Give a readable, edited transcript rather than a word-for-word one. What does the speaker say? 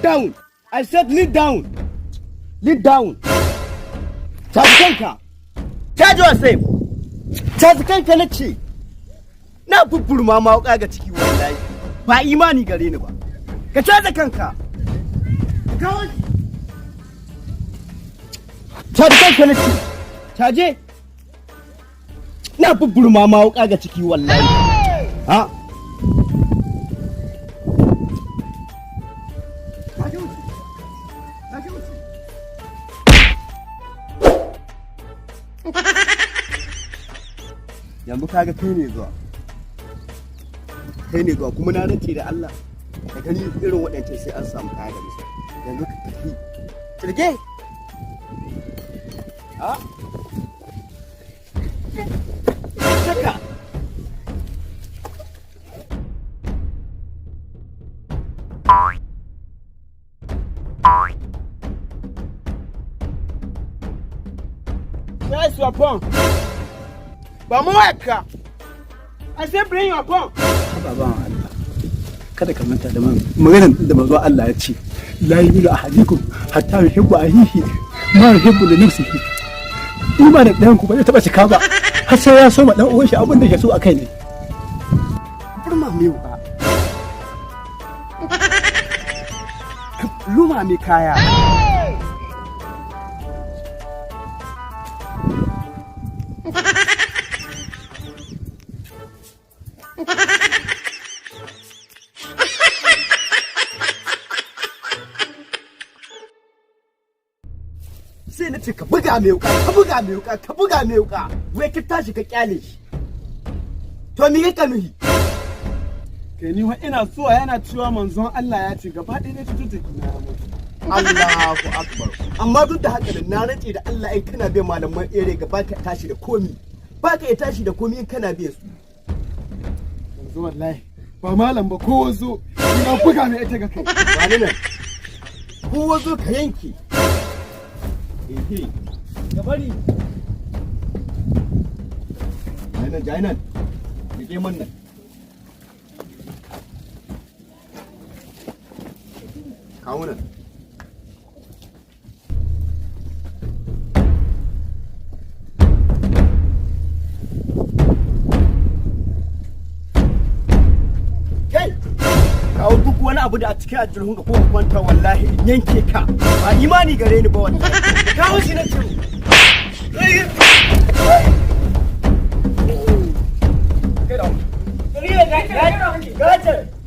Lead down. I said lead down. Lead down. Caji kanka. Charge yourself. Caji kanka na ce. Na bubburma ma wuka ga ciki wallahi. Ba imani gare ni ba. Ka caji kanka. Kawai. Caji kanka na ce. Caje. Na bubburma ma wuka ga ciki wallahi. Ha? Yanzu kaga kai ne zuwa kuma na rance da Allah ka gani irin waɗancan sai an samu kaya da musu yanzu ka tafi kirge ha saka Where's your phone? Ba mu waka. I say bring your phone. Baban Allah. Kada ka manta da maganar da manzo Allah ya ce. La yu'minu ahadukum hatta yuhibbu ahihi ma yuhibbu li nafsihi. In ba da ɗayan ku ba zai taba cika ba. Har sai ya so ma dan uwan shi abin da ya so akai ne. Burma me ba. Luma me kaya. Sai na ce ka buga mai wuka wai ka tashi ka kyale shi to me ka nuhi kai ni ina zuwa yana cewa manzon Allah ya ce gaba ɗaya ne tutu na mutu Allahu akbar amma duk da haka na rance da Allah in kana bai malaman ere gaba ka tashi da komi ba ka tashi da komi in kana bai su yanzu wallahi ba malam ba ko wazo ina buga mai ita ga kai ba ne nan ko wazo ka yanke ka bari jainan rike man nan kawo nan kai kawo duk wani abu da a cikin aljihun ka ko kwanta wallahi in yanke ka ba imani gare ni ba wallahi kawo shi na ce Get out.